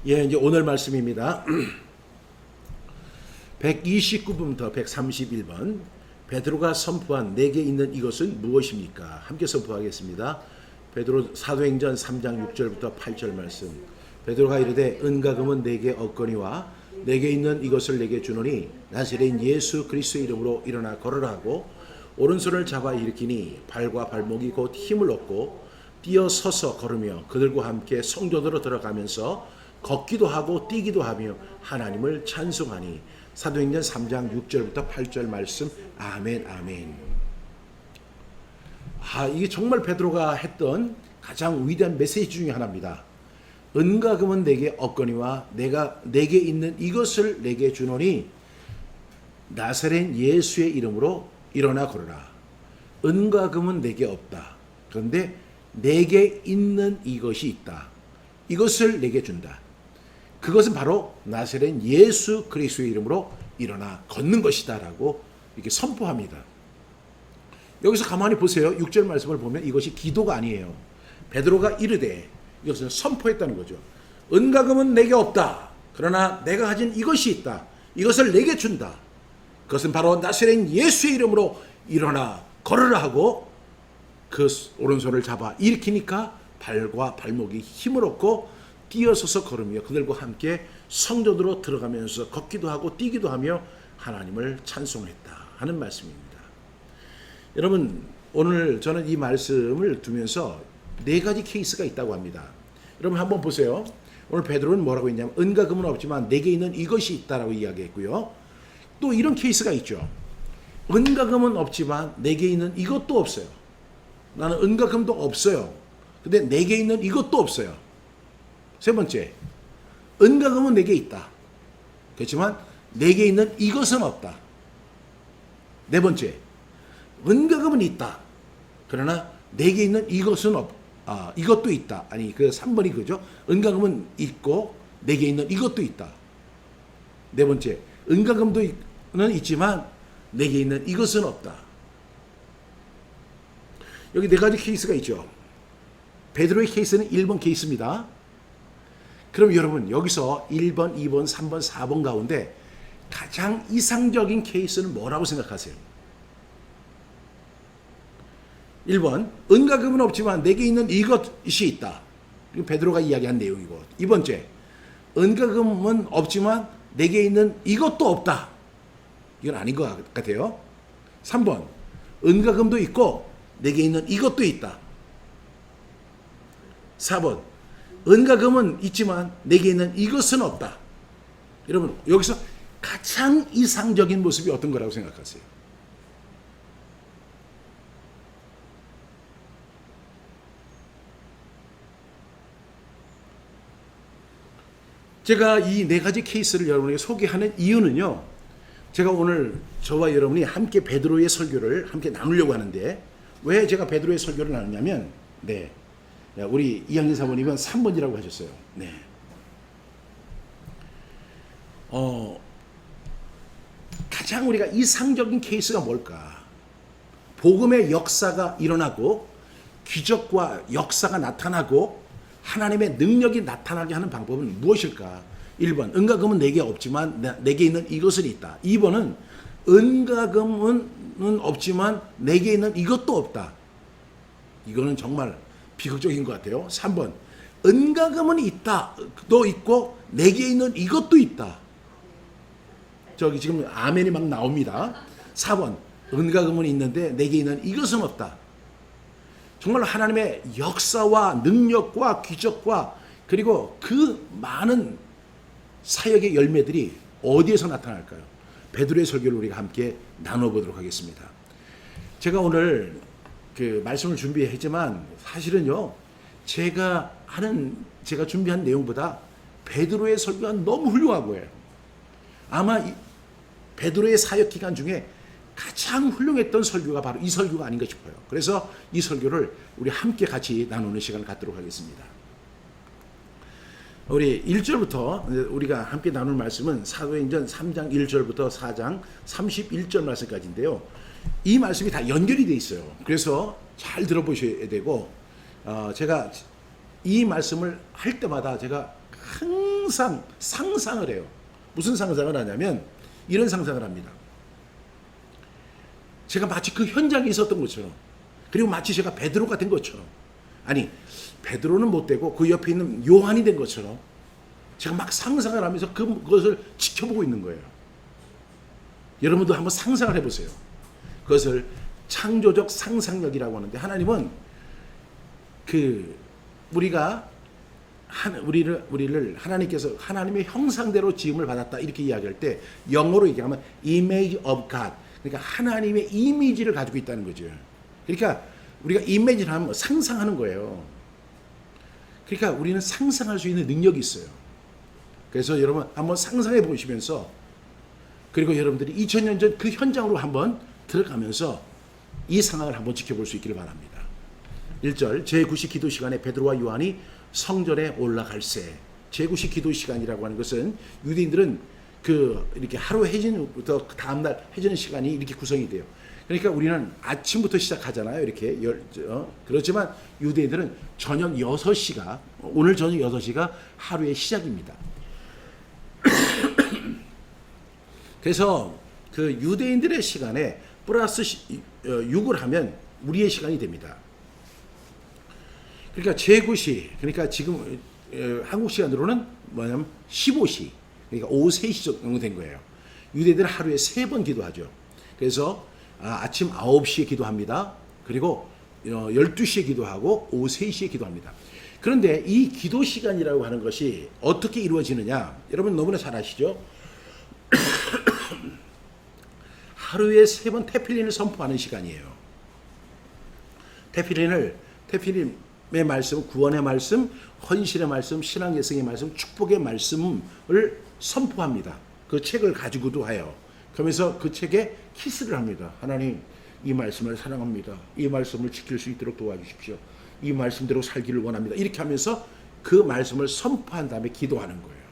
예, 이제 오늘 말씀입니다. 129번부터 131번. 베드로가 선포한 내게 있는 이것은 무엇입니까? 함께 선포하겠습니다. 베드로 사도행전 3장 6절부터 8절 말씀. 베드로가 이르되 은과 금은 내게 없거니와 내게 있는 이것을 내게 주노니 나사렛 예수 그리스도의 이름으로 일어나 걸으라 하고 오른손을 잡아 일으키니 발과 발목이 곧 힘을 얻고 뛰어 서서 걸으며 그들과 함께 성전으로 들어가면서 걷기도 하고 뛰기도 하며 하나님을 찬송하니. 사도행전 3장 6절부터 8절 말씀. 아멘 아멘. 이게 정말 베드로가 했던 가장 위대한 메시지 중에 하나입니다. 은과 금은 내게 없거니와 내게 있는 이것을 내게 주노니 나사렛 예수의 이름으로 일어나 걸으라. 은과 금은 내게 없다. 그런데 내게 있는 이것이 있다. 이것을 내게 준다. 그것은 바로 나사렛 예수 그리스도의 이름으로 일어나 걷는 것이다 라고 이렇게 선포합니다. 여기서 가만히 보세요. 6절 말씀을 보면 이것이 기도가 아니에요. 베드로가 이르되 이것을 선포했다는 거죠. 은과 금은 내게 없다. 그러나 내가 가진 이것이 있다. 이것을 내게 준다. 그것은 바로 나사렛 예수의 이름으로 일어나 걸으라 하고 그 오른손을 잡아 일으키니까 발과 발목이 힘을 얻고 뛰어서서 걸으며 그들과 함께 성전으로 들어가면서 걷기도 하고 뛰기도 하며 하나님을 찬송했다 하는 말씀입니다. 여러분, 오늘 저는 이 말씀을 두면서 네 가지 케이스가 있다고 합니다. 여러분 한번 보세요. 오늘 베드로는 뭐라고 했냐면 은과 금은 없지만 내게 있는 이것이 있다라고 이야기했고요. 또 이런 케이스가 있죠. 은과 금은 없지만 내게 있는 이것도 없어요. 나는 은과 금도 없어요. 근데 내게 있는 이것도 없어요. 세 번째, 은과 금은 내게 있다. 그렇지만 내게 있는 이것은 없다. 네 번째, 은과 금은 있다. 그러나 내게 있는 이것은 이것도 있다. 아니, 그 3번이 그죠? 은과 금은 있고 내게 있는 이것도 있다. 네 번째, 은과 금은 있지만 내게 있는 이것은 없다. 여기 네 가지 케이스가 있죠. 베드로의 케이스는 1번 케이스입니다. 그럼 여러분 여기서 1번, 2번, 3번, 4번 가운데 가장 이상적인 케이스는 뭐라고 생각하세요? 1번, 은과 금은 없지만 내게 있는 이것이 있다. 이거 베드로가 이야기한 내용이고. 2번째, 은과 금은 없지만 내게 있는 이것도 없다. 이건 아닌 것 같아요. 3번, 은과 금도 있고 내게 있는 이것도 있다. 4번, 은과 금은 있지만 내게 있는 이것은 없다. 여러분 여기서 가장 이상적인 모습이 어떤 거라고 생각하세요? 제가 이 네 가지 케이스를 여러분에게 소개하는 이유는요. 제가 오늘 저와 여러분이 함께 베드로의 설교를 함께 나누려고 하는데 왜 제가 베드로의 설교를 나누냐면 우리 이학년 사모님은 3번이라고 하셨어요. 네. 가장 우리가 이상적인 케이스가 뭘까? 복음의 역사가 일어나고 기적과 역사가 나타나고 하나님의 능력이 나타나게 하는 방법은 무엇일까? 1번, 은과 금은 내게 없지만 내게 있는 이것은 있다. 2번은 은과 금은 없지만 내게 있는 이것도 없다. 이거는 정말 비극적인 것 같아요. 3번, 은과 금은 있다. 또 있고 내게 있는 이것도 있다. 저기 지금 아멘이 막 나옵니다. 4번, 은과 금은 있는데 내게 있는 이것은 없다. 정말 하나님의 역사와 능력과 기적과 그리고 그 많은 사역의 열매들이 어디에서 나타날까요? 베드로의 설교를 우리가 함께 나눠보도록 하겠습니다. 제가 오늘 그 말씀을 준비했지만 사실은요, 제가 준비한 내용보다 베드로의 설교가 너무 훌륭하고요. 아마 베드로의 사역 기간 중에 가장 훌륭했던 설교가 바로 이 설교가 아닌가 싶어요. 그래서 이 설교를 우리 함께 같이 나누는 시간을 갖도록 하겠습니다. 우리 1절부터 우리가 함께 나눌 말씀은 사도행전 3장 1절부터 4장 31절 말씀까지인데요. 이 말씀이 다 연결이 돼 있어요. 그래서 잘 들어보셔야 되고 제가 이 말씀을 할 때마다 제가 상상을 해요. 무슨 상상을 하냐면 이런 상상을 합니다. 제가 마치 그 현장에 있었던 것처럼, 그리고 마치 제가 베드로가 된 것처럼, 아니 베드로는 못 되고 그 옆에 있는 요한이 된 것처럼 제가 막 상상을 하면서 그것을 지켜보고 있는 거예요. 여러분도 한번 상상을 해보세요. 그것을 창조적 상상력이라고 하는데, 하나님은 우리를 하나님께서 하나님의 형상대로 지음을 받았다 이렇게 이야기할 때, 영어로 얘기하면 image of God, 그러니까 하나님의 이미지를 가지고 있다는 거죠. 그러니까 우리가 이미지를 하면 상상하는 거예요. 그러니까 우리는 상상할 수 있는 능력이 있어요. 그래서 여러분 한번 상상해 보시면서, 그리고 여러분들이 2000년 전 그 현장으로 한번 들어가면서 이 상황을 한번 지켜볼 수 있기를 바랍니다. 1절, 제9시 기도 시간에 베드로와 요한이 성전에 올라갈새. 제9시 기도 시간이라고 하는 것은 유대인들은 이렇게 하루 해지부터 다음날 해지는 시간이 이렇게 구성이 돼요. 그러니까 우리는 아침부터 시작하잖아요. 이렇게. 그렇지만 유대인들은 저녁 6시가, 오늘 저녁 6시가 하루의 시작입니다. 그래서 그 유대인들의 시간에 플러스 6을 하면 우리의 시간이 됩니다. 그러니까 제9시, 그러니까 지금 한국 시간으로는 뭐냐면 15시, 그러니까 오후 3시 정도 된 거예요. 유대인들은 하루에 3번 기도하죠. 그래서 아침 9시에 기도합니다. 그리고 12시에 기도하고 오후 3시에 기도합니다. 그런데 이 기도 시간이라고 하는 것이 어떻게 이루어지느냐, 여러분 너무나 잘 아시죠? 하루에 3번 테필린을 선포하는 시간이에요. 테필린의 말씀, 구원의 말씀, 헌신의 말씀, 신앙 예성의 말씀, 축복의 말씀을 선포합니다. 그 책을 가지고도 해요. 그러면서 그 책에 키스를 합니다. 하나님, 이 말씀을 사랑합니다. 이 말씀을 지킬 수 있도록 도와주십시오. 이 말씀대로 살기를 원합니다. 이렇게 하면서 그 말씀을 선포한 다음에 기도하는 거예요.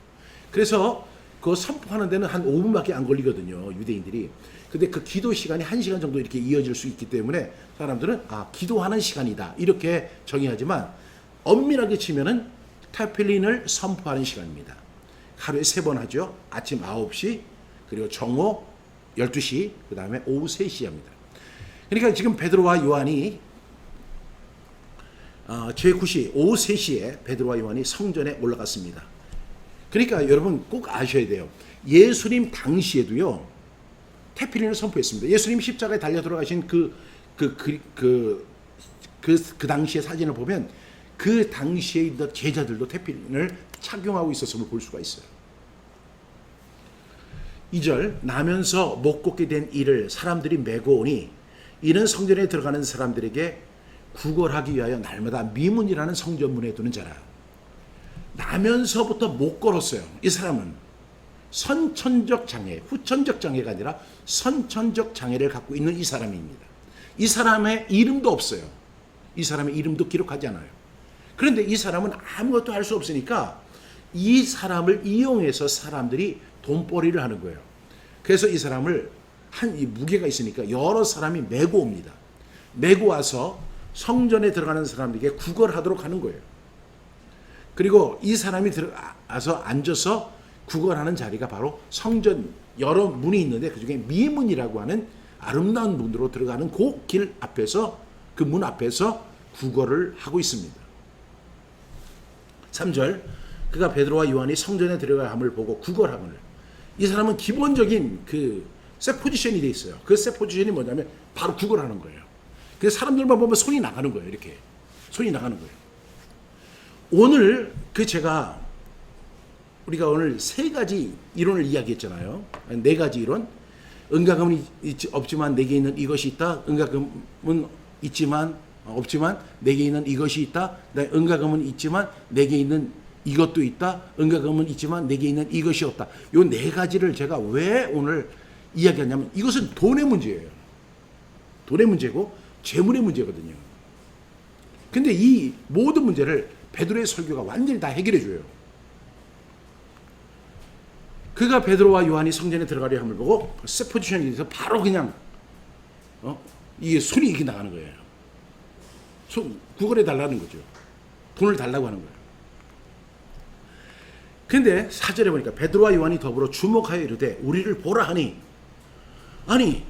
그래서 그 선포하는 데는 한 5분밖에 안 걸리거든요, 유대인들이. 근데 그 기도 시간이 1시간 정도 이렇게 이어질 수 있기 때문에 사람들은 기도하는 시간이다 이렇게 정의하지만, 엄밀하게 치면은 테필린을 선포하는 시간입니다. 하루에 3번 하죠. 아침 9시, 그리고 정오 12시, 그 다음에 오후 3시 합니다. 그러니까 지금 베드로와 요한이 제9시 오후 3시에 베드로와 요한이 성전에 올라갔습니다. 그러니까 여러분 꼭 아셔야 돼요. 예수님 당시에도요, 테필린을 선포했습니다. 예수님 십자가에 달려 돌아가신 그 당시의 사진을 보면 그 당시에 있던 제자들도 테필린을 착용하고 있었음을 볼 수가 있어요. 2절, 나면서 못 걷게 된 이를 사람들이 메고 오니 이는 성전에 들어가는 사람들에게 구걸하기 위하여 날마다 미문이라는 성전문에 두는 자라. 나면서부터 못 걸었어요. 이 사람은 선천적 장애, 후천적 장애가 아니라 선천적 장애를 갖고 있는 이 사람입니다. 이 사람의 이름도 없어요. 이 사람의 이름도 기록하지 않아요. 그런데 이 사람은 아무것도 할 수 없으니까 이 사람을 이용해서 사람들이 돈벌이를 하는 거예요. 그래서 이 사람을 이 무게가 있으니까 여러 사람이 메고 옵니다. 메고 와서 성전에 들어가는 사람들에게 구걸하도록 하는 거예요. 그리고 이 사람이 들어가서 앉아서 구걸하는 자리가 바로 성전 여러 문이 있는데 그중에 미문이라고 하는 아름다운 문으로 들어가는 그 길 앞에서, 그 문 앞에서 구걸을 하고 있습니다. 3절, 그가 베드로와 요한이 성전에 들어감을 보고 구걸함을. 이 사람은 기본적인 셋 포지션이 돼 있어요. 그 셋 포지션이 뭐냐면 바로 구걸하는 거예요. 그래서 사람들만 보면 손이 나가는 거예요. 이렇게 손이 나가는 거예요. 오늘 우리가 오늘 3가지 이론을 이야기했잖아요. 4가지 이론. 은가금은 없지만 내게 있는 이것이 있다. 은가금은 있지만 없지만 내게 있는 이것이 있다. 은가금은 있지만 내게 있는 이것도 있다. 은가금은 있지만 내게 있는 이것이 없다. 요 4가지를 제가 왜 오늘 이야기하냐면, 이것은 돈의 문제예요. 돈의 문제고 재물의 문제거든요. 근데 이 모든 문제를 베드로의 설교가 완전히 다 해결해 줘요. 그가 베드로와 요한이 성전에 들어가려 함을 보고 셋 포지션이 돼서 바로 그냥 이게 손이 이렇게 나가는 거예요. 구걸해 달라는 거죠. 돈을 달라고 하는 거예요. 근데 4절에 보니까 베드로와 요한이 더불어 주목하여 이르되 우리를 보라 하니, 아니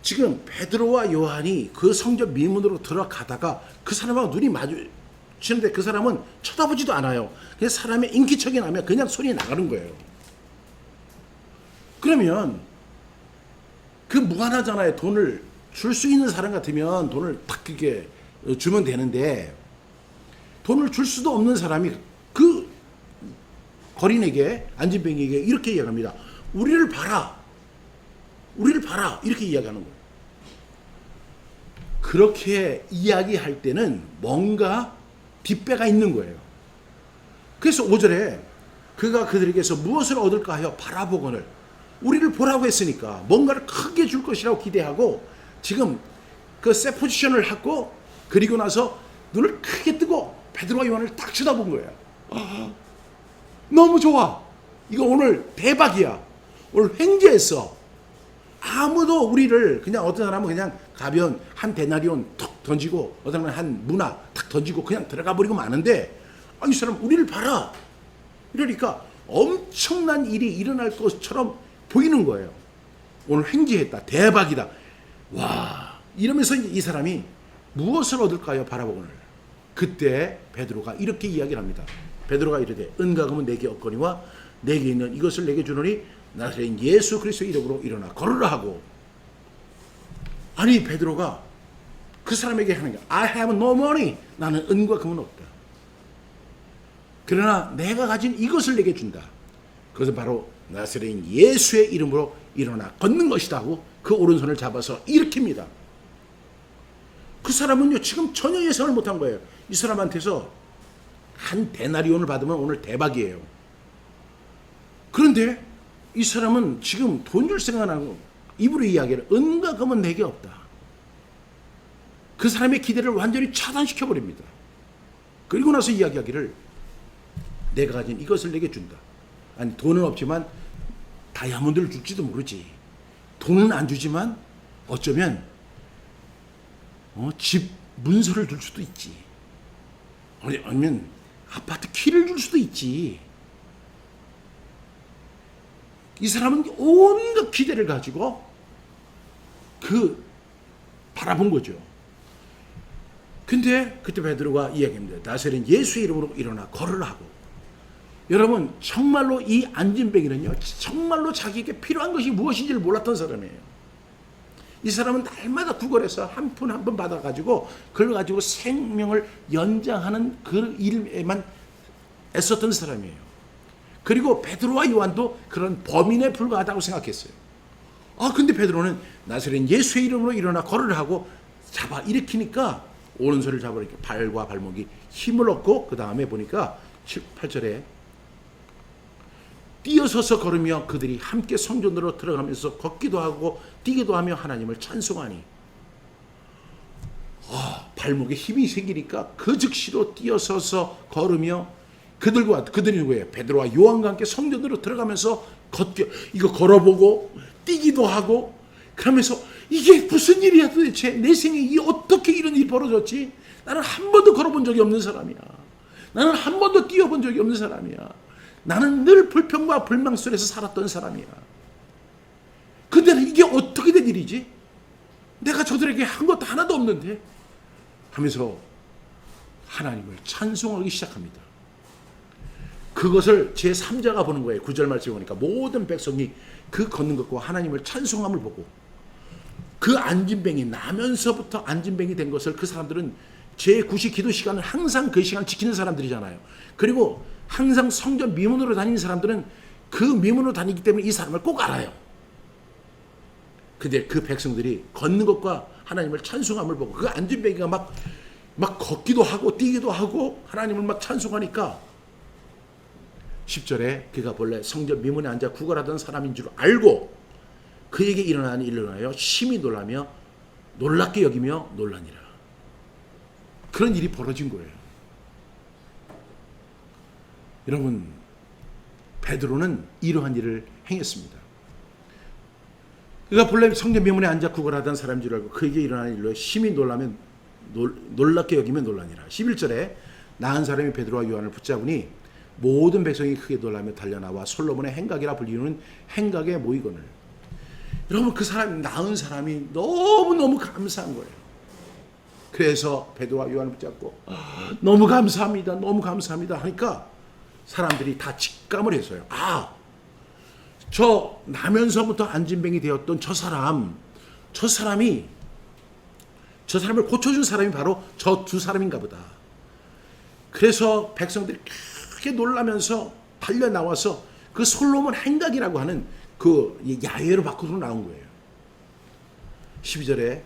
지금 베드로와 요한이 그 성전 미문으로 들어가다가 그 사람하고 눈이 마주치는데 그 사람은 쳐다보지도 않아요. 그냥 사람의 인기척이 나면 그냥 소리 나가는 거예요. 그러면 그 무관하잖아요. 돈을 줄 수 있는 사람 같으면 돈을 딱 그게 주면 되는데, 돈을 줄 수도 없는 사람이 그 거린에게, 안진뱅이에게 이렇게 이야기합니다. 우리를 봐라, 우리를 봐라, 이렇게 이야기하는 거예요. 그렇게 이야기할 때는 뭔가 뒷배가 있는 거예요. 그래서 5절에 그가 그들에게서 무엇을 얻을까 하여 바라보거늘, 우리를 보라고 했으니까 뭔가를 크게 줄 것이라고 기대하고 지금 그 세 포지션을 하고, 그리고 나서 눈을 크게 뜨고 베드로와 요한을 딱 쳐다본 거예요. 너무 좋아, 이거 오늘 대박이야, 오늘 횡재했어. 아무도 우리를, 그냥 어떤 사람은 그냥 가벼운 한 데나리온 툭 던지고, 어떤 사람은 한 문화 탁 던지고 그냥 들어가 버리고 마는데, 이 사람 우리를 봐라, 이러니까 엄청난 일이 일어날 것처럼 보이는 거예요. 오늘 횡재했다, 대박이다, 와, 이러면서 이 사람이 무엇을 얻을까요? 바라보거늘. 그때 베드로가 이렇게 이야기를 합니다. 베드로가 이르되 은과금은 내게 없거니와 내게 있는 이것을 내게 주노니 나사렛 예수 그리스도의 이름으로 일어나 걸으라 하고. 아니 베드로가 그 사람에게 하는 게, I have no money, 나는 은과 금은 없다. 그러나 내가 가진 이것을 내게 준다. 그것은 바로 나사렛 예수의 이름으로 일어나 걷는 것이다 하고 그 오른손을 잡아서 일으킵니다. 그 사람은요 지금 전혀 예상을 못한 거예요. 이 사람한테서 한 데나리온을 받으면 오늘 대박이에요. 그런데 이 사람은 지금 돈 줄 생각 안 하고 입으로 이야기를, 은과 금은 내게 없다. 그 사람의 기대를 완전히 차단시켜 버립니다. 그리고 나서 이야기하기를, 내가 가진 이것을 내게 준다. 아니 돈은 없지만 다이아몬드를 줄지도 모르지. 돈은 안 주지만 어쩌면 집 문서를 줄 수도 있지. 아니면 아파트 키를 줄 수도 있지. 이 사람은 온갖 기대를 가지고 바라본 거죠. 근데 그때 베드로가 이야기합니다. 나사렛 예수의 이름으로 일어나 걸으라 하고. 여러분 정말로 이 안진뱅이는요 정말로 자기에게 필요한 것이 무엇인지를 몰랐던 사람이에요. 이 사람은 날마다 구걸해서 한 푼 한 푼 받아가지고 그걸 가지고 생명을 연장하는 그 일에만 애썼던 사람이에요. 그리고 베드로와 요한도 그런 범인에 불과하다고 생각했어요. 근데 베드로는 나사렛 예수의 이름으로 일어나 걸으라 하고 잡아 일으키니까 오른손을 잡아 이렇게 발과 발목이 힘을 얻고, 그 다음에 보니까 8절에 뛰어서서 걸으며 그들이 함께 성전으로 들어가면서 걷기도 하고 뛰기도 하며 하나님을 찬송하니. 발목에 힘이 생기니까 그 즉시로 뛰어서서 걸으며 그들이 누구예요? 베드로와 요한과 함께 성전으로 들어가면서 이거 걸어보고 뛰기도 하고 그러면서, 이게 무슨 일이야 도대체, 내 생에 이게 어떻게 이런 일이 벌어졌지? 나는 한 번도 걸어본 적이 없는 사람이야. 나는 한 번도 뛰어본 적이 없는 사람이야. 나는 늘 불평과 불망 속에서 살았던 사람이야. 근데 이게 어떻게 된 일이지? 내가 저들에게 한 것도 하나도 없는데 하면서 하나님을 찬송하기 시작합니다. 그것을 제3자가 보는 거예요. 9절 말씀에 보니까 모든 백성이 그 걷는 것과 하나님을 찬송함을 보고, 그 안진뱅이 나면서부터 안진뱅이 된 것을 그 사람들은 제9시 기도 시간을 항상 그 시간을 지키는 사람들이잖아요. 그리고 항상 성전 미문으로 다니는 사람들은 그 미문으로 다니기 때문에 이 사람을 꼭 알아요. 근데 그 백성들이 걷는 것과 하나님을 찬송함을 보고 그 안진뱅이가 막 걷기도 하고 뛰기도 하고 하나님을 막 찬송하니까 10절에 그가 본래 성전 미문에 앉아 구걸하던 사람인 줄 알고 그에게 일어난 일을 하여 심히 놀라며 놀랍게 여기며 놀라니라. 그런 일이 벌어진 거예요. 여러분, 베드로는 이러한 일을 행했습니다. 그가 본래 성전 미문에 앉아 구걸하던 사람인 줄 알고 그에게 일어난 일로 심히 놀라면 놀랍게 여기며 놀라니라. 11절에 나은 사람이 베드로와 요한을 붙잡으니 모든 백성이 크게 놀라며 달려나와 솔로몬의 행각이라 불리는 행각에 모이거늘. 여러분, 그 사람이 낳은 사람이 너무너무 감사한 거예요. 그래서 베드로와 요한을 붙잡고 너무 감사합니다, 너무 감사합니다 하니까 사람들이 다 직감을 했어요. 저 나면서부터 안진뱅이 되었던 저 사람을 고쳐준 사람이 바로 저 두 사람인가 보다. 그래서 백성들이 크게 놀라면서 달려 나와서 그 솔로몬 행각이라고 하는 그 야외로 밖으로 나온 거예요. 12절에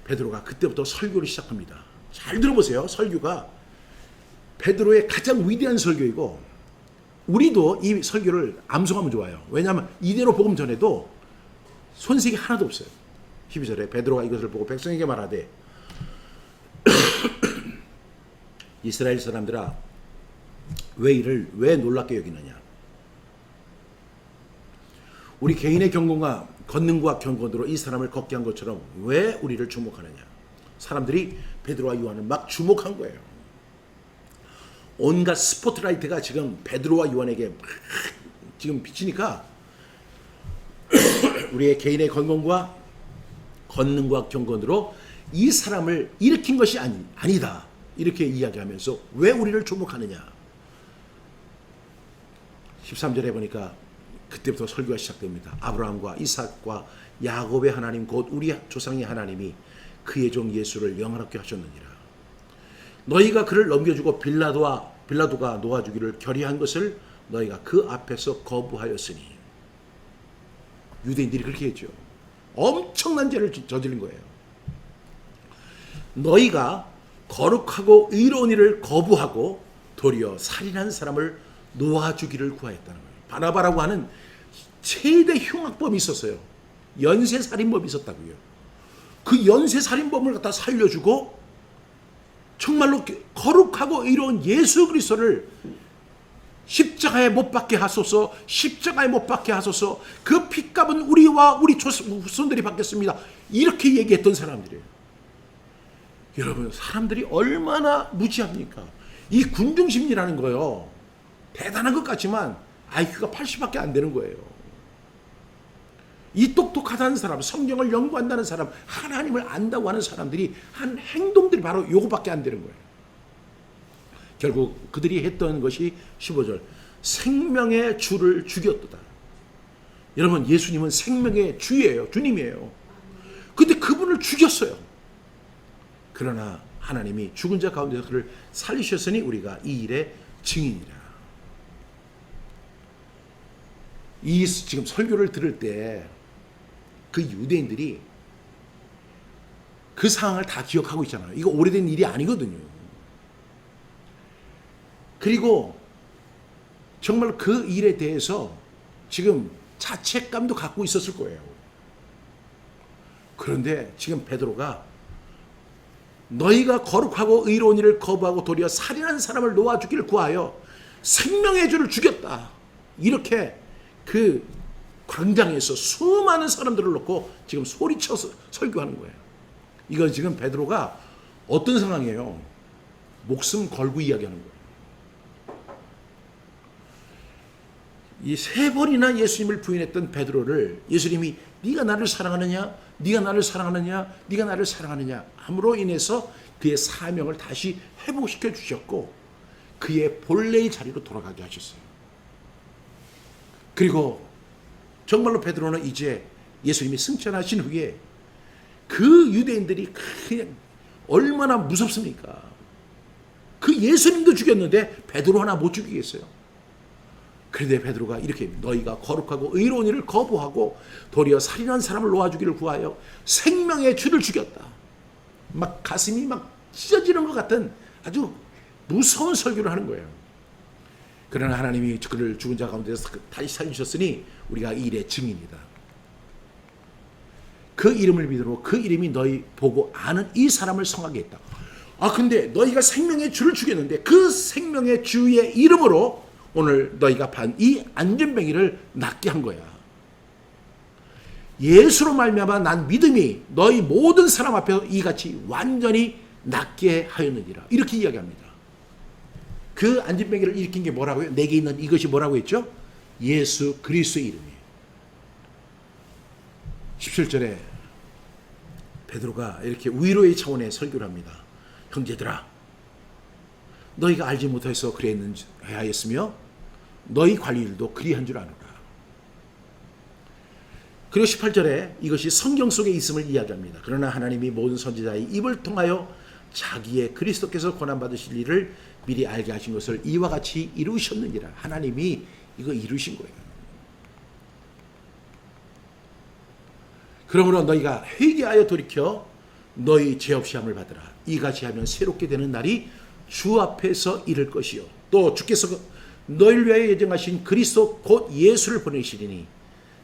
베드로가 그때부터 설교를 시작합니다. 잘 들어보세요. 설교가 베드로의 가장 위대한 설교이고, 우리도 이 설교를 암송하면 좋아요. 왜냐하면 이대로 복음 전해도 손색이 하나도 없어요. 12절에 베드로가 이것을 보고 백성에게 말하되 이스라엘 사람들아, 왜 놀랍게 여기느냐? 우리 개인의 경건과 권능과 경건으로 이 사람을 걷게 한 것처럼 왜 우리를 주목하느냐? 사람들이 베드로와 요한을 막 주목한 거예요. 온갖 스포트라이트가 지금 베드로와 요한에게 지금 비치니까 우리의 개인의 권능과 경건으로 이 사람을 일으킨 것이 아니다. 이렇게 이야기하면서 왜 우리를 주목하느냐? 13절에 보니까 그때부터 설교가 시작됩니다. 아브라함과 이삭과 야곱의 하나님 곧 우리 조상의 하나님이 그의 종 예수를 영화롭게 하셨느니라. 너희가 그를 넘겨주고 빌라도가 놓아주기를 결의한 것을 너희가 그 앞에서 거부하였으니. 유대인들이 그렇게 했죠. 엄청난 죄를 저지른 거예요. 너희가 거룩하고 의로운 일을 거부하고 도리어 살인한 사람을 놓아주기를 구하였다는 거예요. 바나바라고 하는 최대 흉악범이 있었어요. 연쇄살인범이 있었다고요. 그 연쇄살인범을 갖다 살려주고 정말로 거룩하고 의로운 예수 그리스도를 십자가에 못 박게 하소서, 십자가에 못 박게 하소서, 그 핏값은 우리와 우리 후손들이 받겠습니다. 이렇게 얘기했던 사람들이에요. 여러분, 사람들이 얼마나 무지합니까? 이 군중심리라는 거요, 대단한 것 같지만 IQ가 80밖에 안 되는 거예요. 이 똑똑하다는 사람, 성경을 연구한다는 사람, 하나님을 안다고 하는 사람들이 한 행동들이 바로 요거밖에 안 되는 거예요. 결국 그들이 했던 것이 15절, 생명의 주를 죽였도다. 여러분, 예수님은 생명의 주예요. 주님이에요. 근데 그분을 죽였어요. 그러나 하나님이 죽은 자 가운데서 그를 살리셨으니 우리가 이 일의 증인이라. 이 지금 설교를 들을 때 그 유대인들이 그 상황을 다 기억하고 있잖아요. 이거 오래된 일이 아니거든요. 그리고 정말 그 일에 대해서 지금 자책감도 갖고 있었을 거예요. 그런데 지금 베드로가 너희가 거룩하고 의로운 일을 거부하고 도리어 살인한 사람을 놓아주기를 구하여 생명의 주를 죽였다. 이렇게 그 광장에서 수많은 사람들을 놓고 지금 소리쳐서 설교하는 거예요. 이건 지금 베드로가 어떤 상황이에요? 목숨 걸고 이야기하는 거예요. 이 3번이나 예수님을 부인했던 베드로를 예수님이 네가 나를 사랑하느냐? 네가 나를 사랑하느냐? 네가 나를 사랑하느냐? 함으로 인해서 그의 사명을 다시 회복시켜 주셨고 그의 본래의 자리로 돌아가게 하셨어요. 그리고 정말로 베드로는 이제 예수님이 승천하신 후에 그 유대인들이 그냥 얼마나 무섭습니까? 그 예수님도 죽였는데 베드로 하나 못 죽이겠어요? 그런데 베드로가 이렇게 너희가 거룩하고 의로운 일을 거부하고 도리어 살인한 사람을 놓아주기를 구하여 생명의 주를 죽였다. 막 가슴이 막 찢어지는 것 같은 아주 무서운 설교를 하는 거예요. 그러나 하나님이 그를 죽은 자 가운데서 다시 살리셨으니 우리가 이 일의 증인이다. 그 이름을 믿으러 그 이름이 너희 보고 아는 이 사람을 성하게 했다. 근데 너희가 생명의 주를 죽였는데 그 생명의 주의 이름으로 오늘 너희가 반 이 안진뱅이를 낫게 한 거야. 예수로 말미암아 난 믿음이 너희 모든 사람 앞에서 이같이 완전히 낫게 하였느니라. 이렇게 이야기합니다. 그 안진뱅이를 일으킨 게 뭐라고요? 내게 있는 이것이 뭐라고 했죠? 예수 그리스도의 이름이에요. 17절에 베드로가 이렇게 위로의 차원의 설교를 합니다. 형제들아, 너희가 알지 못해서 그랬는지 하였으며 너희 관리들도 그리한 줄 아노라. 그리고 18절에 이것이 성경 속에 있음을 이야기합니다. 그러나 하나님이 모든 선지자의 입을 통하여 자기의 그리스도께서 고난받으실 일을 미리 알게 하신 것을 이와 같이 이루셨느니라. 하나님이 이거 이루신 거예요. 그러므로 너희가 회개하여 돌이켜 너희 죄 없이 함을 받으라. 이같이 하면 새롭게 되는 날이 주 앞에서 이를 것이요 또 주께서 너희를 위하여 예정하신 그리스도 곧 예수를 보내시리니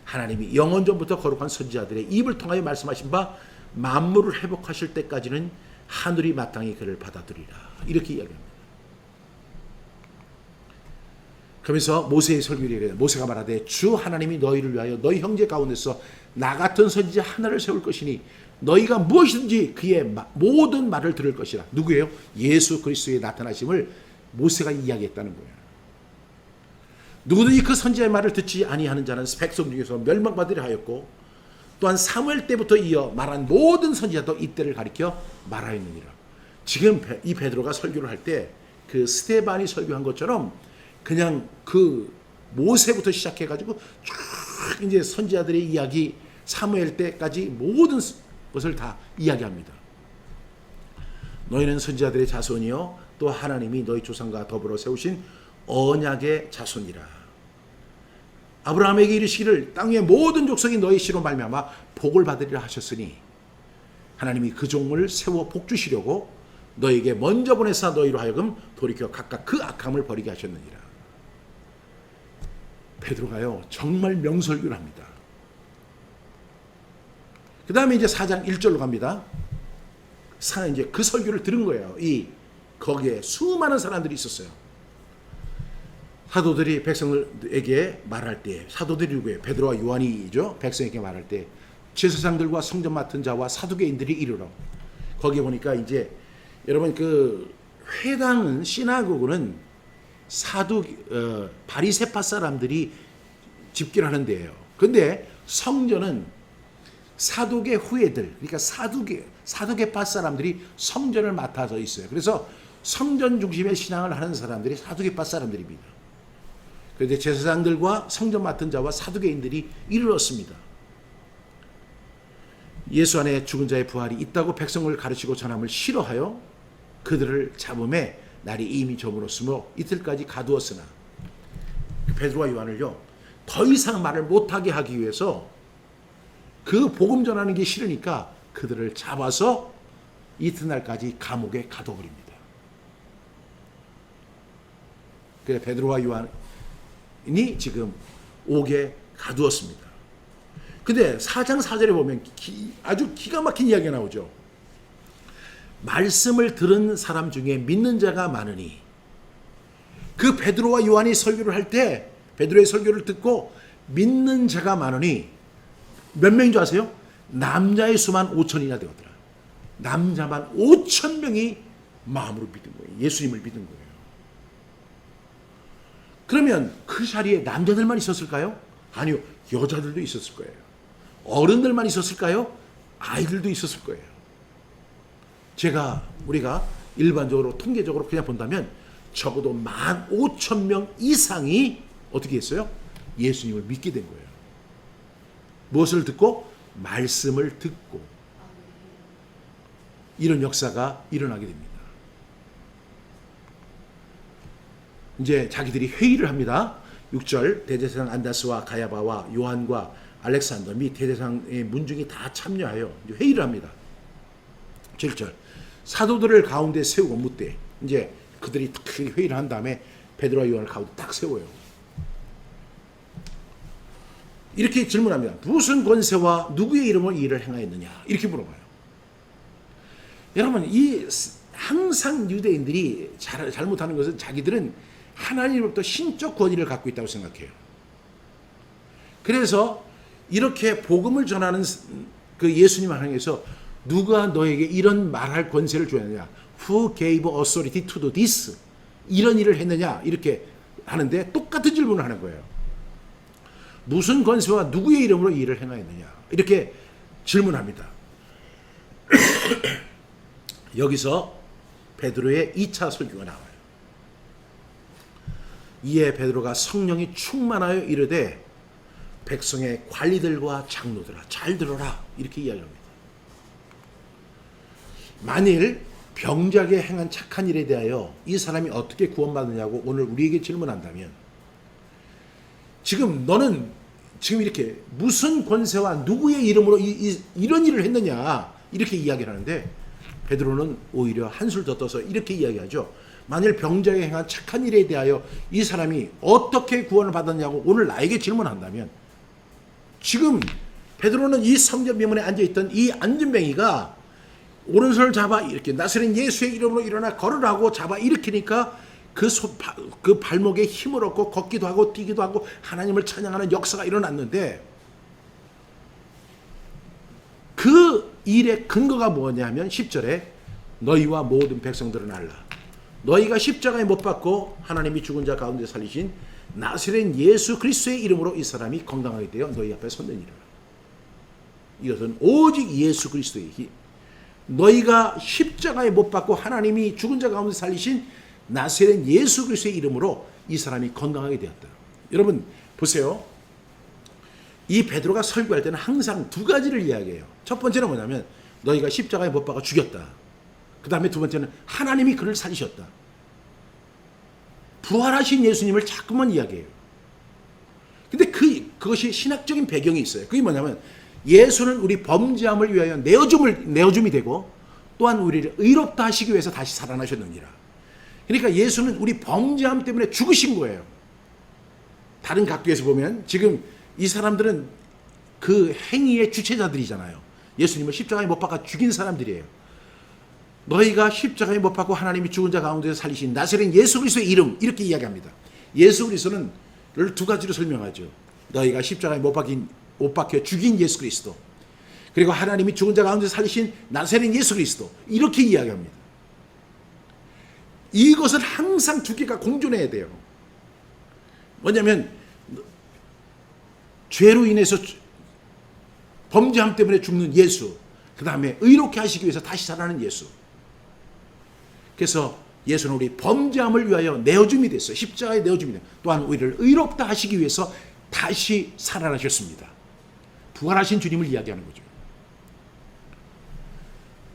하나님이 영원 전부터 거룩한 선지자들의 입을 통하여 말씀하신 바 만물을 회복하실 때까지는 하늘이 마땅히 그를 받아들이라. 이렇게 이야기합니다. 그러면서 모세의 설교를 얘기해요. 모세가 말하되 주 하나님이 너희를 위하여 너희 형제 가운데서 나 같은 선지자 하나를 세울 것이니 너희가 무엇이든지 그의 모든 말을 들을 것이라. 누구예요? 예수 그리스도의 나타나심을 모세가 이야기했다는 거예요. 누구든지 그 선지자의 말을 듣지 아니하는 자는 백성 중에서 멸망받으려 하였고 또한 사무엘 때부터 이어 말한 모든 선지자도 이때를 가리켜 말하였느니라. 지금 이 베드로가 설교를 할 때 그 스데반이 설교한 것처럼 그냥 그 모세부터 시작해가지고 쭉 이제 선지자들의 이야기 사무엘 때까지 모든 것을 다 이야기합니다. 너희는 선지자들의 자손이요 또 하나님이 너희 조상과 더불어 세우신 언약의 자손이라. 아브라함에게 이르시기를 땅의 모든 족속이 너희 씨로 말미암아 복을 받으리라 하셨으니 하나님이 그 종을 세워 복 주시려고 너희에게 먼저 보내사 너희로 하여금 돌이켜 각각 그 악함을 버리게 하셨느니라. 베드로가요 정말 명설교를 합니다. 그 다음에 이제 4장 1절로 갑니다. 이제 그 설교를 들은 거예요. 거기에 수많은 사람들이 있었어요. 사도들이 백성에게 말할 때, 사도들이 누구예요? 베드로와 요한이죠. 백성에게 말할 때 제사장들과 성전 맡은 자와 사두개인들이 이르러. 거기에 보니까 이제 여러분 그 회당은 시나고그는 바리새파 사람들이 집결 하는 데예요. 근데 성전은 사두개 후예들, 그러니까 사두개파 사람들이 성전을 맡아서 있어요. 그래서 성전 중심의 신앙을 하는 사람들이 사두개파 사람들입니다. 그런데 제사장들과 성전 맡은 자와 사두개인들이 이르렀습니다. 예수 안에 죽은 자의 부활이 있다고 백성을 가르치고 전함을 싫어하여 그들을 잡음에 날이 이미 저물었으므로 이틀까지 가두었으나 베드로와 요한을요 더 이상 말을 못하게 하기 위해서 그 복음 전하는 게 싫으니까 그들을 잡아서 이튿날까지 감옥에 가둬버립니다. 그래서 베드로와 요한이 지금 옥에 가두었습니다. 근데 4장 4절에 보면 아주 기가 막힌 이야기가 나오죠. 말씀을 들은 사람 중에 믿는 자가 많으니 그 베드로와 요한이 설교를 할 때 베드로의 설교를 듣고 믿는 자가 많으니 몇 명인 줄 아세요? 남자의 수만 5천이나 되었더라. 남자만 5천 명이 마음으로 믿은 거예요. 예수님을 믿은 거예요. 그러면 그 자리에 남자들만 있었을까요? 아니요. 여자들도 있었을 거예요. 어른들만 있었을까요? 아이들도 있었을 거예요. 우리가 일반적으로 통계적으로 그냥 본다면 적어도 15,000명 이상이 어떻게 했어요? 예수님을 믿게 된 거예요. 무엇을 듣고? 말씀을 듣고. 이런 역사가 일어나게 됩니다. 이제 자기들이 회의를 합니다. 6절 대제사장 안다스와 가야바와 요한과 알렉산더 및 대제사장의 문중이 다 참여하여 회의를 합니다. 7절 사도들을 가운데 세우고 묻되 이제 그들이 딱 회의를 한 다음에 베드로와 요한을 가운데 딱 세워요. 이렇게 질문합니다. 무슨 권세와 누구의 이름으로 이 일을 행하였느냐 이렇게 물어봐요. 여러분 항상 유대인들이 잘못하는 것은 자기들은 하나님으로부터 신적 권위를 갖고 있다고 생각해요. 그래서 이렇게 복음을 전하는 그 예수님을 향해서 누가 너에게 이런 말할 권세를 주었느냐? Who gave authority to do this? 이런 일을 했느냐 이렇게 하는데 똑같은 질문을 하는 거예요. 무슨 권세와 누구의 이름으로 이 일을 행하였느냐 이렇게 질문합니다. 여기서 베드로의 2차 설교가 나와요. 이에 베드로가 성령이 충만하여 이르되 백성의 관리들과 장로들아 잘 들어라 이렇게 이야기합니다. 만일 병자에게 행한 착한 일에 대하여 이 사람이 어떻게 구원받느냐고 오늘 우리에게 질문한다면 지금 너는 지금 이렇게 무슨 권세와 누구의 이름으로 이런 일을 했느냐 이렇게 이야기를 하는데 베드로는 오히려 한술 더 떠서 이렇게 이야기하죠. 만일 병자에게 행한 착한 일에 대하여 이 사람이 어떻게 구원을 받았냐고 오늘 나에게 질문한다면 지금 베드로는 이 성전 비문에 앉아있던 이 안진뱅이가 오른손을 잡아 이렇게 나사렛 예수의 이름으로 일어나 걸으라고 잡아 일으키니까 그 발목에 힘을 얻고 걷기도 하고 뛰기도 하고 하나님을 찬양하는 역사가 일어났는데 그 일의 근거가 뭐냐면 10절에 너희와 모든 백성들은 알라. 너희가 십자가에 못 박고 하나님이 죽은 자 가운데 살리신 나사렛 예수 그리스도의 이름으로 이 사람이 건강하게 되어 너희 앞에 섰느니라. 이것은 오직 예수 그리스도의 힘. 너희가 십자가에 못 박고 하나님이 죽은 자 가운데 살리신 나사렛 예수 그리스도의 이름으로 이 사람이 건강하게 되었다. 여러분 보세요. 이 베드로가 설교할 때는 항상 두 가지를 이야기해요. 첫 번째는 뭐냐면 너희가 십자가에 못 박아 죽였다. 그 다음에 두 번째는 하나님이 그를 살리셨다. 부활하신 예수님을 자꾸만 이야기해요. 근데 그것이 신학적인 배경이 있어요. 그게 뭐냐면 예수는 우리 범죄함을 위하여 내어줌이 되고 또한 우리를 의롭다 하시기 위해서 다시 살아나셨느니라. 그러니까 예수는 우리 범죄함 때문에 죽으신 거예요. 다른 각도에서 보면 지금 이 사람들은 그 행위의 주체자들이잖아요. 예수님을 십자가에 못 박아 죽인 사람들이에요. 너희가 십자가에 못 박고 하나님이 죽은 자 가운데서 살리신 나사렛 예수 그리스도의 이름 이렇게 이야기합니다. 예수 그리스도는 두 가지로 설명하죠. 너희가 십자가에 못 박혀 죽인 예수 그리스도 그리고 하나님이 죽은 자 가운데서 살리신 나사렛 예수 그리스도 이렇게 이야기합니다. 이것을 항상 두 개가 공존해야 돼요. 뭐냐면 죄로 인해서 범죄함 때문에 죽는 예수, 그 다음에 의롭게 하시기 위해서 다시 살아나는 예수. 그래서 예수는 우리 범죄함을 위하여 내어줌이 됐어요. 십자가에 내어줌이 됐어요. 또한 우리를 의롭다 하시기 위해서 다시 살아나셨습니다. 부활하신 주님을 이야기하는 거죠.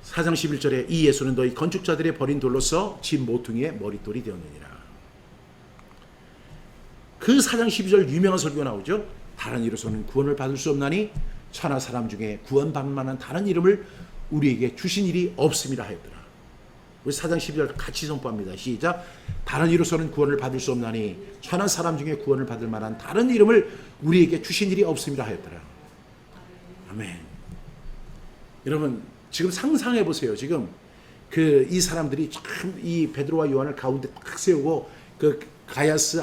4장 11절에 이 예수는 너희 건축자들의 버린 돌로서 집 모퉁이의 머릿돌이 되었느니라. 그 4장 12절 유명한 설교가 나오죠. 다른 이로서는 구원을 받을 수 없나니 천하 사람 중에 구원받을 만한 다른 이름을 우리에게 주신 일이 없음이라 하였더라. 우리 4장 12절 같이 선포합니다. 시작. 다른 이로서는 구원을 받을 수 없나니 천하 사람 중에 구원을 받을 만한 다른 이름을 우리에게 주신 일이 없음이라 하였더라. 아멘. 여러분 지금 상상해 보세요. 지금 이 사람들이 참 이 베드로와 요한을 가운데 딱 세우고 그 가야스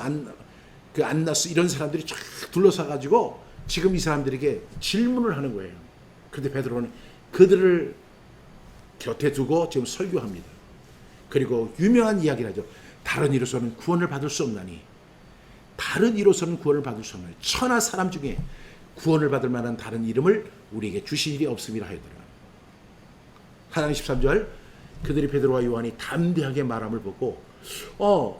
안나스 이런 사람들이 쫙 둘러싸 가지고 지금 이 사람들에게 질문을 하는 거예요. 그런데 베드로는 그들을 곁에 두고 지금 설교합니다. 그리고 유명한 이야기를 하죠. 다른 이로서는 구원을 받을 수 없나니 다른 이로서는 구원을 받을 수 없나니 천하 사람 중에 구원을 받을 만한 다른 이름을 우리에게 주신 일이 없음이라 하더라. 4장 13절 그들이 베드로와 요한이 담대하게 말함을 보고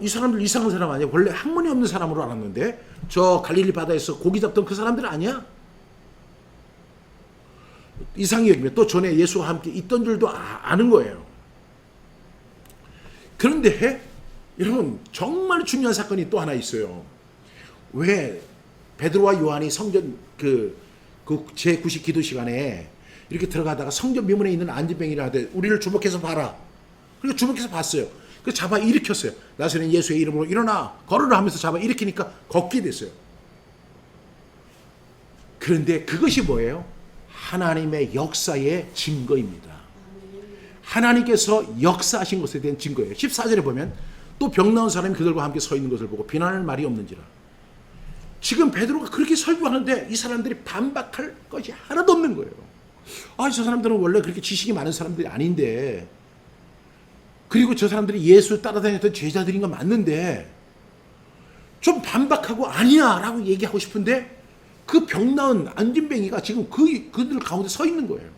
이 사람들 이상한 사람 아니야? 원래 학문이 없는 사람으로 알았는데 저 갈릴리 바다에서 고기 잡던 그 사람들 아니야? 이상히 여기면 또 전에 예수와 함께 있던 줄도 아는 거예요. 그런데 여러분 정말 중요한 사건이 또 하나 있어요. 왜 베드로와 요한이 성전 제9식 기도 시간에 이렇게 들어가다가 성전 미문에 있는 안진뱅이를 하되 우리를 주목해서 봐라. 그러니까 주목해서 봤어요. 그 잡아 일으켰어요. 나사렛 예수의 이름으로 일어나 걸으라 하면서 잡아 일으키니까 걷게 됐어요. 그런데 그것이 뭐예요? 하나님의 역사의 증거입니다. 하나님께서 역사하신 것에 대한 증거예요. 14절에 보면 또 병 나은 사람이 그들과 함께 서 있는 것을 보고 비난할 말이 없는지라. 지금 베드로가 그렇게 설교하는데 이 사람들이 반박할 것이 하나도 없는 거예요. 저 사람들은 원래 그렇게 지식이 많은 사람들이 아닌데 그리고 저 사람들이 예수 따라다녔던 제자들인 건 맞는데 좀 반박하고 아니야 라고 얘기하고 싶은데 그 병 나은 안진뱅이가 지금 그들 가운데 서 있는 거예요.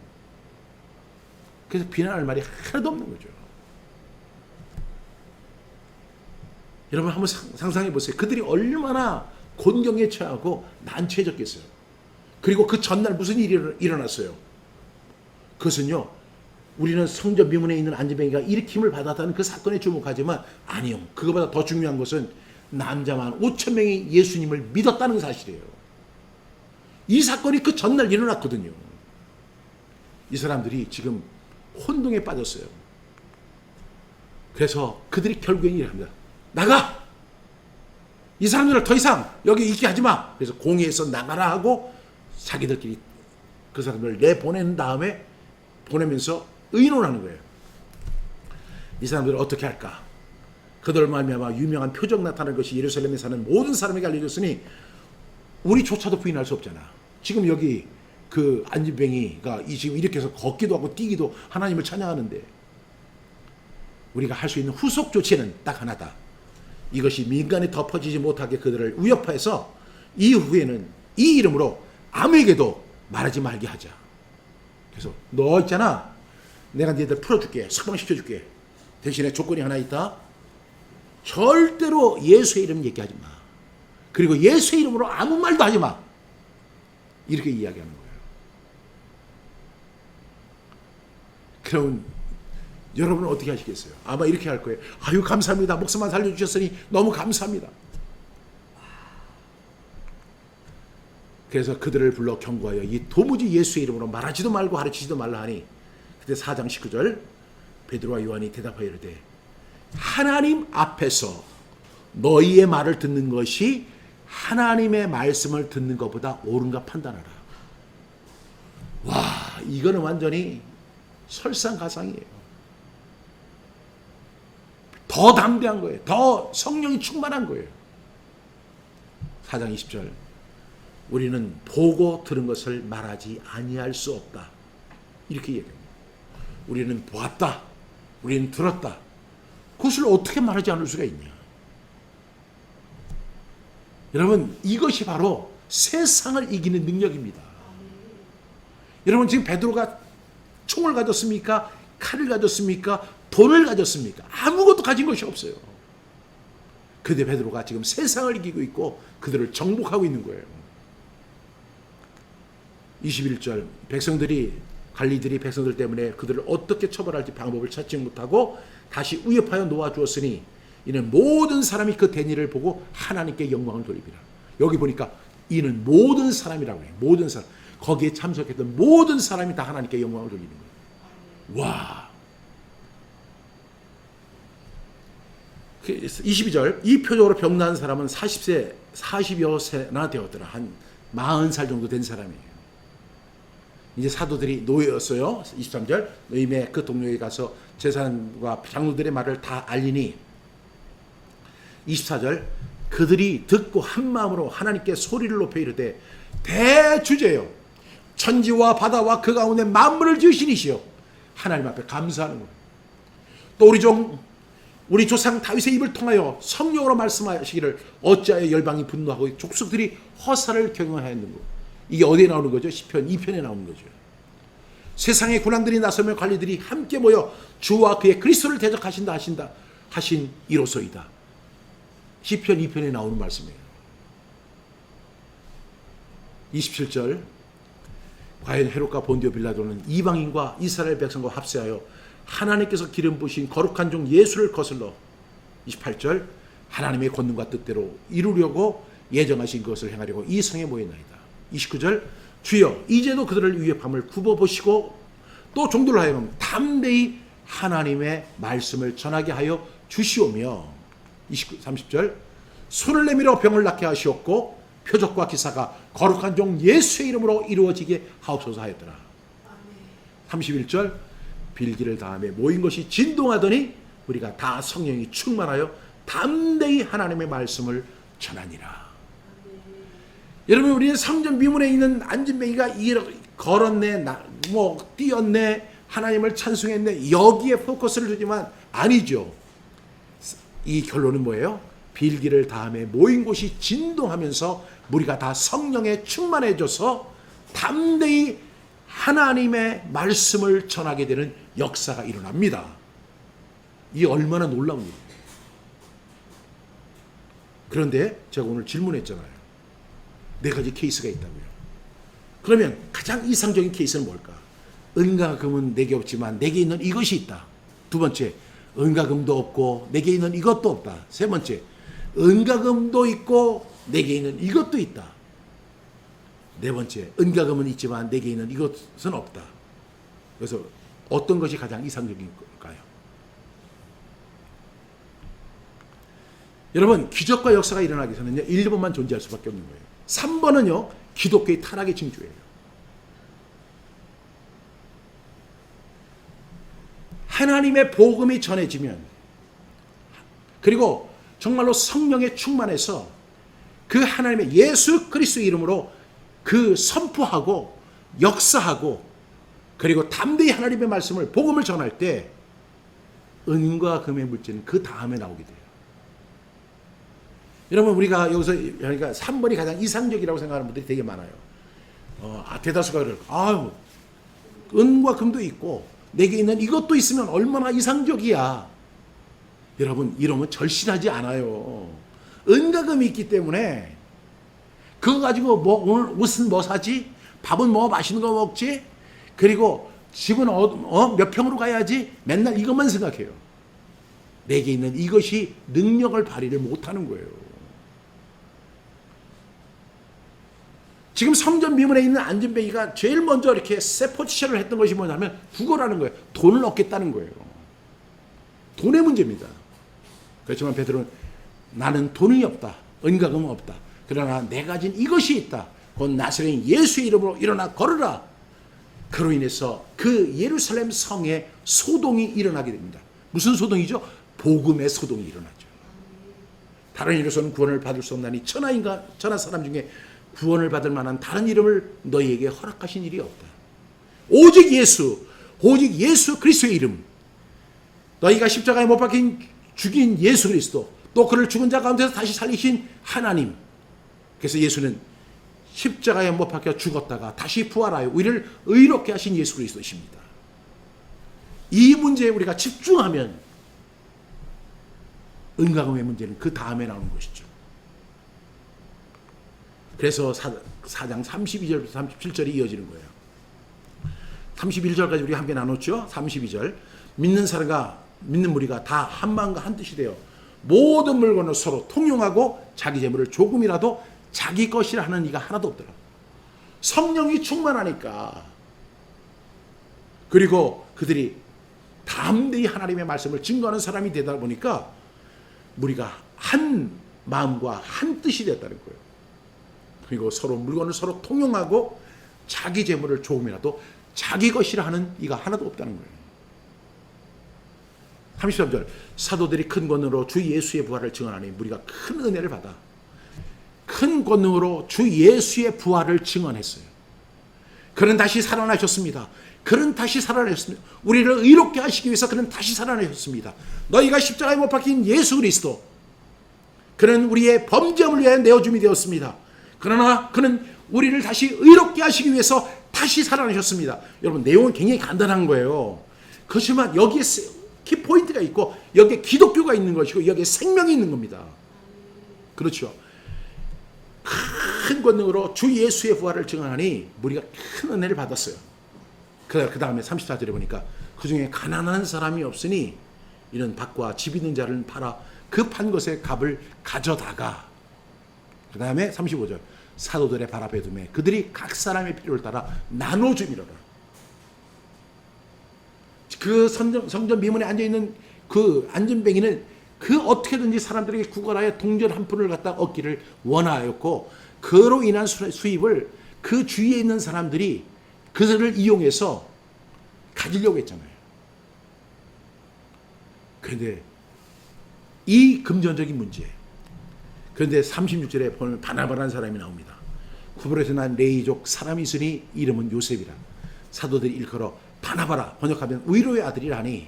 그래서 비난할 말이 하나도 없는 거죠. 여러분 한번 상상해 보세요. 그들이 얼마나 곤경에 처하고 난처해졌겠어요. 그리고 그 전날 무슨 일이 일어났어요. 그것은요, 우리는 성전 미문에 있는 안진뱅이가 일으킴을 받았다는 그 사건에 주목하지만 아니요. 그거보다 더 중요한 것은 남자만 5천 명이 예수님을 믿었다는 사실이에요. 이 사건이 그 전날 일어났거든요. 이 사람들이 지금 혼동에 빠졌어요. 그래서 그들이 결국엔 이렇게 합니다. 나가! 이 사람들을 더 이상 여기 있게 하지 마! 그래서 공회에서 나가라 하고 자기들끼리 그 사람들을 내보낸 다음에 보내면서 의논하는 거예요. 이 사람들을 어떻게 할까? 그들 말미암아 유명한 표적 나타날 것이 예루살렘에 사는 모든 사람에게 알려졌으니 우리조차도 부인할 수 없잖아. 지금 여기 그 안진뱅이가 지금 이렇게 해서 걷기도 하고 뛰기도 하나님을 찬양하는데 우리가 할 수 있는 후속 조치는 딱 하나다. 이것이 민간에 덮어지지 못하게 그들을 위협해서 이후에는 이 이름으로 아무에게도 말하지 말게 하자. 그래서 너 있잖아. 내가 너희들 풀어줄게. 석방시켜줄게. 대신에 조건이 하나 있다. 절대로 예수의 이름 얘기하지 마. 그리고 예수의 이름으로 아무 말도 하지 마. 이렇게 이야기하는 거예요. 그럼 여러분은 어떻게 하시겠어요? 아마 이렇게 할 거예요. 아유 감사합니다. 목숨만 살려주셨으니 너무 감사합니다. 그래서 그들을 불러 경고하여 이 도무지 예수의 이름으로 말하지도 말고 가르치지도 말라 하니 그때 4장 19절 베드로와 요한이 대답하여 이르되 하나님 앞에서 너희의 말을 듣는 것이 하나님의 말씀을 듣는 것보다 옳은가 판단하라. 와, 이거는 완전히 설상가상이에요. 더 담대한 거예요. 더 성령이 충만한 거예요. 4장 20절 우리는 보고 들은 것을 말하지 아니할 수 없다. 이렇게 얘기합니다. 우리는 보았다. 우리는 들었다. 그것을 어떻게 말하지 않을 수가 있냐. 여러분 이것이 바로 세상을 이기는 능력입니다. 여러분 지금 베드로가 총을 가졌습니까? 칼을 가졌습니까? 돈을 가졌습니까? 아무것도 가진 것이 없어요. 그런데 베드로가 지금 세상을 이기고 있고 그들을 정복하고 있는 거예요. 21절 관리들이 백성들 때문에 그들을 어떻게 처벌할지 방법을 찾지 못하고 다시 위협하여 놓아주었으니 이는 모든 사람이 그 된 일을 보고 하나님께 영광을 돌리리라. 여기 보니까 이는 모든 사람이라고 해요. 모든 사람. 거기에 참석했던 모든 사람이 다 하나님께 영광을 돌리는 거예요. 와. 22절 이 표적으로 병난 사람은 40여 세나 되었더라. 한 40살 정도 된 사람이에요. 이제 사도들이 노예였어요. 23절 노임의 그 동료에 가서 제사장과 장로들의 말을 다 알리니 24절 그들이 듣고 한 마음으로 하나님께 소리를 높여 이르되 대주제여 천지와 바다와 그 가운데 만물을 지으신 이시여 하나님 앞에 감사하는 거예요. 또 우리 조상 다윗의 입을 통하여 성령으로 말씀하시기를 어찌하여 열방이 분노하고 족속들이 허사를 경영하였는고. 이게 어디에 나오는 거죠? 시편 2편에 나오는 거죠. 세상의 군왕들이 나서며 관리들이 함께 모여 주와 그의 그리스도를 대적하신다 하신 이로소이다. 시편 2편에 나오는 말씀이에요. 27절 과연 헤롯과 본디오 빌라도는 이방인과 이스라엘 백성과 합세하여 하나님께서 기름 부으신 거룩한 종 예수를 거슬러 28절 하나님의 권능과 뜻대로 이루려고 예정하신 것을 행하려고 이 성에 모였나이다. 29절 주여 이제도 그들을 위협함을 굽어보시고 또 종들로 하여금 담대히 하나님의 말씀을 전하게 하여 주시오며 30절 손을 내밀어 병을 낫게 하시었고 표적과 기사가 거룩한 종 예수의 이름으로 이루어지게 하옵소서 하였더라. 31절 빌기를 다음에 모인 것이 진동하더니 우리가 다 성령이 충만하여 담대히 하나님의 말씀을 전하니라. 여러분 우리는 성전 미문에 있는 안진뱅이가 걸었네, 뛰었네, 하나님을 찬송했네 여기에 포커스를 두지만 아니죠. 이 결론은 뭐예요? 빌기를 다음에 모인 곳이 진동하면서 무리가 다 성령에 충만해져서 담대히 하나님의 말씀을 전하게 되는 역사가 일어납니다. 이 얼마나 놀라운 일이에요. 그런데 제가 오늘 질문했잖아요. 4가지 케이스가 있다고요. 그러면 가장 이상적인 케이스는 뭘까? 은과 금은 내게 없지만 내게 있는 이것이 있다. 2번째, 은과 금도 없고 내게 있는 이것도 없다. 3번째, 은과 금도 있고 내게 있는 이것도 있다. 4번째, 은과 금은 있지만 내게 있는 이것은 없다. 그래서 어떤 것이 가장 이상적인 걸까요? 여러분, 기적과 역사가 일어나기 위해서는 1번만 존재할 수밖에 없는 거예요. 3번은요, 기독교의 타락의 징조예요. 하나님의 복음이 전해지면, 그리고 정말로 성령에 충만해서 그 하나님의 예수 그리스도 이름으로 그 선포하고 역사하고 그리고 담대히 하나님의 말씀을 복음을 전할 때 은과 금의 물질은 그 다음에 나오게 돼요. 여러분, 우리가 여기서 그러니까 3번이 가장 이상적이라고 생각하는 분들이 되게 많아요. 대다수가 그래요. 은과 금도 있고 내게 있는 이것도 있으면 얼마나 이상적이야. 여러분, 이러면 절실하지 않아요. 은과 금이 있기 때문에 그거 가지고 오늘 옷은 뭐 사지? 밥은 뭐 맛있는 거 먹지? 그리고 집은 몇 평으로 가야지? 맨날 이것만 생각해요. 내게 있는 이것이 능력을 발휘를 못하는 거예요. 지금 성전 미문에 있는 안전뱅이가 제일 먼저 이렇게 세포치셔를 했던 것이 뭐냐면 구걸하는 거예요. 돈을 얻겠다는 거예요. 돈의 문제입니다. 그렇지만 베드로는 나는 돈이 없다. 은과 금은 없다. 그러나 내가 가진 이것이 있다. 곧 나사렛인 예수의 이름으로 일어나 걸으라. 그로 인해서 그 예루살렘 성에 소동이 일어나게 됩니다. 무슨 소동이죠? 복음의 소동이 일어나죠. 다른 이로서는 구원을 받을 수 없나니 천하 사람 중에 구원을 받을 만한 다른 이름을 너희에게 허락하신 일이 없다. 오직 예수 그리스도의 이름. 너희가 십자가에 못 박힌 죽인 예수 그리스도, 또 그를 죽은 자 가운데서 다시 살리신 하나님. 그래서 예수는 십자가에 못 박혀 죽었다가 다시 부활하여 우리를 의롭게 하신 예수 그리스도십니다. 이 문제에 우리가 집중하면 은과 금의 문제는 그 다음에 나오는 것이죠. 그래서 4장 32절부터 37절이 이어지는 거예요. 31절까지 우리 함께 나눴죠. 32절, 믿는 무리가 다 한 마음과 한 뜻이 되어 모든 물건을 서로 통용하고 자기 재물을 조금이라도 자기 것이라 하는 이가 하나도 없더라. 성령이 충만하니까, 그리고 그들이 담대히 하나님의 말씀을 증거하는 사람이 되다 보니까 무리가 한 마음과 한 뜻이 됐다는 거예요. 그리고 서로 물건을 서로 통용하고 자기 재물을 조금이라도 자기 것이라 하는 이가 하나도 없다는 거예요. 33절, 사도들이 큰 권능으로 주 예수의 부활을 증언하니 무리가 큰 은혜를 받아. 큰 권능으로 주 예수의 부활을 증언했어요. 그는 다시 살아나셨습니다. 그는 다시 살아나셨습니다. 우리를 의롭게 하시기 위해서 그는 다시 살아나셨습니다. 너희가 십자가에 못 박힌 예수 그리스도, 그는 우리의 범죄함을 위하여 내어줌이 되었습니다. 그러나 그는 우리를 다시 의롭게 하시기 위해서 다시 살아나셨습니다. 여러분, 내용은 굉장히 간단한 거예요. 그렇지만 여기에 키포인트가 있고 여기에 기독교가 있는 것이고 여기에 생명이 있는 겁니다. 그렇죠. 큰 권능으로 주 예수의 부활을 증언하니 무리가 큰 은혜를 받았어요. 그 다음에 34절에 보니까 그 중에 가난한 사람이 없으니 이런 밭과 집 있는 자를 팔아 그 판 것의 값을 가져다가, 그 다음에 35절, 사도들의 발 앞에 두매 그들이 각 사람의 필요를 따라 나눠주미로라. 그 성전 미문에 앉아있는 그 안전뱅이는 그 어떻게든지 사람들에게 구걸하여 동전 한 푼을 갖다 얻기를 원하였고, 그로 인한 수입을 그 주위에 있는 사람들이 그들을 이용해서 가지려고 했잖아요. 그런데 이 금전적인 문제, 그런데 36절에 보면 바나바라는 사람이 나옵니다. 구브로에서 난 레이족 사람이 있으니 이름은 요셉이라. 사도들이 일컬어 바나바라, 번역하면 위로의 아들이라니.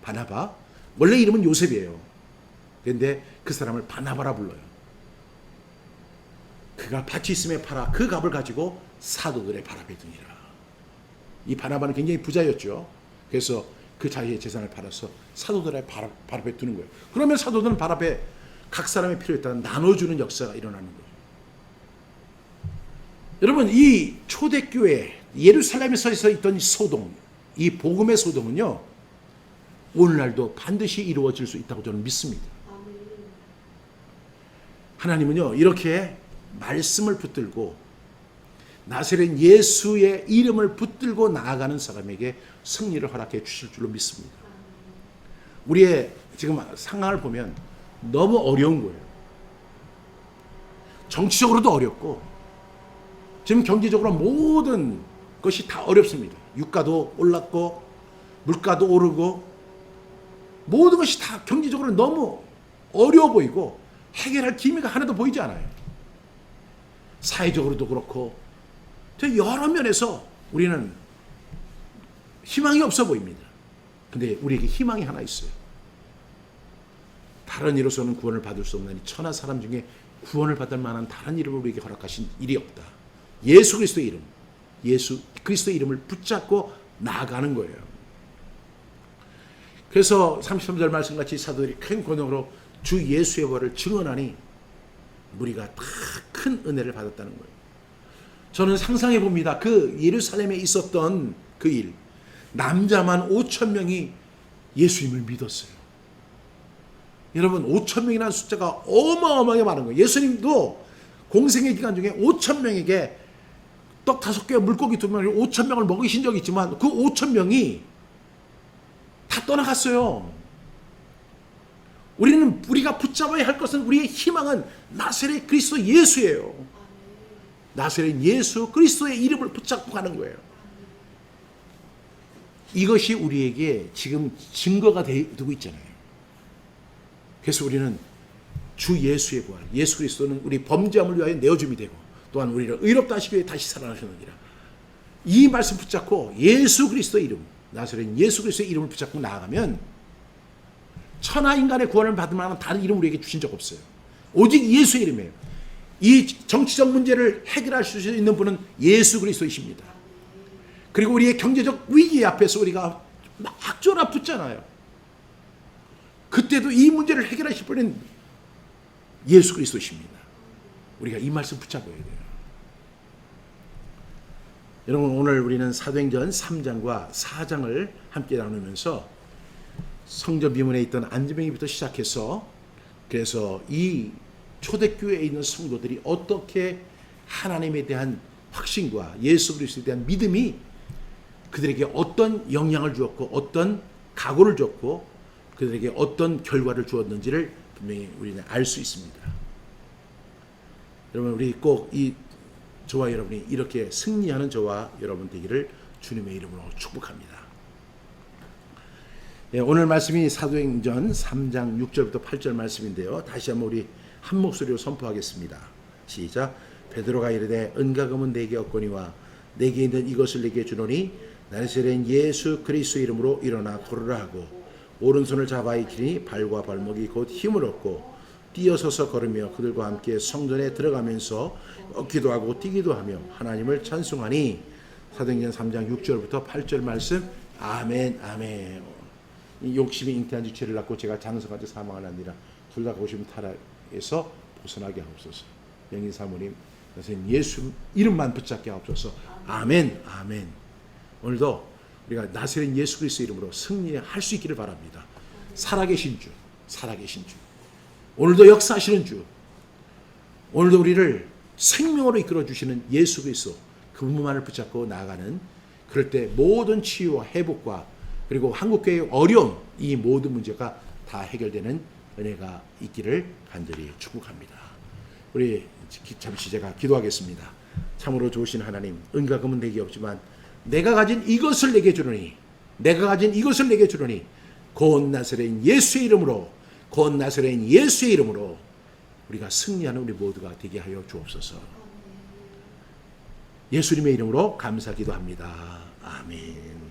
바나바, 원래 이름은 요셉이에요. 그런데 그 사람을 바나바라 불러요. 그가 밭이 있음에 팔아 그 값을 가지고 사도들의 발 앞에 두니라. 이 바나바는 굉장히 부자였죠. 그래서 그 자기의 재산을 팔아서 사도들의 발 앞에 두는 거예요. 그러면 사도들은 발 앞에 각 사람의 필요에 따라 나눠주는 역사가 일어나는 거예요. 여러분, 이 초대교회 예루살렘에서 있던 소동, 이 복음의 소동은요, 오늘날도 반드시 이루어질 수 있다고 저는 믿습니다. 하나님은요, 이렇게 말씀을 붙들고 나사렛 예수의 이름을 붙들고 나아가는 사람에게 승리를 허락해 주실 줄로 믿습니다. 우리의 지금 상황을 보면 너무 어려운 거예요. 정치적으로도 어렵고 지금 경제적으로 모든 것이 다 어렵습니다. 유가도 올랐고 물가도 오르고 모든 것이 다 경제적으로 너무 어려워 보이고 해결할 기미가 하나도 보이지 않아요. 사회적으로도 그렇고 여러 면에서 우리는 희망이 없어 보입니다. 근데 우리에게 희망이 하나 있어요. 다른 이로서는 구원을 받을 수 없나니 천하 사람 중에 구원을 받을 만한 다른 이름을 우리에게 허락하신 일이 없다. 예수 그리스도의 이름, 예수 그리스도의 이름을 붙잡고 나아가는 거예요. 그래서 33절 말씀같이 사도들이 큰 권능으로 주 예수의 부활을 증언하니 무리가 다 큰 은혜를 받았다는 거예요. 저는 상상해 봅니다. 그 예루살렘에 있었던 그 일, 남자만 5,000명이 예수님을 믿었어요. 여러분, 5,000명이라는 숫자가 어마어마하게 많은 거예요. 예수님도 공생의 기간 중에 5,000명에게 떡 5개, 물고기 2마리 5,000명을 먹이신 적이 있지만 그 5,000명이 다 떠나갔어요. 우리가 붙잡아야 할 것은, 우리의 희망은 나사렛 그리스도 예수예요. 나사렛 예수 그리스도의 이름을 붙잡고 가는 거예요. 이것이 우리에게 지금 증거가 되고 있잖아요. 그래서 우리는 주 예수의 부활, 예수 그리스도는 우리 범죄함을 위하여 내어줌이 되고 또한 우리를 의롭다 하시기 위해 다시 살아나셨느니라. 이 말씀 붙잡고 예수 그리스도의 이름, 나사렛 예수 그리스도의 이름을 붙잡고 나아가면 천하 인간의 구원을 받을 만한 다른 이름 우리에게 주신 적 없어요. 오직 예수의 이름이에요. 이 정치적 문제를 해결할 수 있는 분은 예수 그리스도이십니다. 그리고 우리의 경제적 위기 앞에서 우리가 막 쫄아붙잖아요. 그때도 이 문제를 해결하실 분은 예수 그리스도이십니다. 우리가 이 말씀 붙잡아야 돼요. 여러분, 오늘 우리는 사도행전 3장과 4장을 함께 나누면서 성전 비문에 있던 안지병이부터 시작해서, 그래서 이 초대교회에 있는 성도들이 어떻게 하나님에 대한 확신과 예수 그리스도에 대한 믿음이 그들에게 어떤 영향을 주었고 어떤 각오를 줬고 그들에게 어떤 결과를 주었는지를 분명히 우리는 알 수 있습니다. 여러분, 우리 꼭 저와 여러분이 이렇게 승리하는 저와 여러분 되기를 주님의 이름으로 축복합니다. 네, 오늘 말씀이 사도행전 3장 6절부터 8절 말씀인데요. 다시 한번 우리 한 목소리로 선포하겠습니다. 시작. 베드로가 이르되 은과금은 내게 없거니와 내게 있는 이것을 내게 주노니 나사렛 예수 그리스도 이름으로 일어나 걸으라 하고 오른손을 잡아 일으키니 발과 발목이 곧 힘을 얻고 뛰어서서 걸으며 그들과 함께 성전에 들어가면서 기도하고 뛰기도 하며 하나님을 찬송하니. 사도행전 3장 6절부터 8절 말씀. 아멘 아멘. 욕심이 잉태한 지 죄를 낳고 제가 장성하지 사망을 하니라. 둘 다 고심 타락에서 벗어나게 하옵소서. 영인 사모님, 선생님 예수 이름만 붙잡게 하옵소서. 아멘 아멘. 오늘도 우리가 나사렛 예수 그리스도 이름으로 승리할 수 있기를 바랍니다. 살아계신 주, 살아계신 주, 오늘도 역사하시는 주, 오늘도 우리를 생명으로 이끌어 주시는 예수 그리스도, 그분만을 붙잡고 나아가는, 그럴 때 모든 치유와 회복과 그리고 한국교회의 어려움, 이 모든 문제가 다 해결되는 은혜가 있기를 간절히 축복합니다. 우리 잠시 제가 기도하겠습니다. 참으로 좋으신 하나님, 은과 금은 내게 없지만 내가 가진 이것을 내게 주노니, 내가 가진 이것을 내게 주노니 곧 나사렛 예수의 이름으로, 곧 나사렛 예수의 이름으로 우리가 승리하는 우리 모두가 되게 하여 주옵소서. 예수님의 이름으로 감사 기도합니다. 아멘.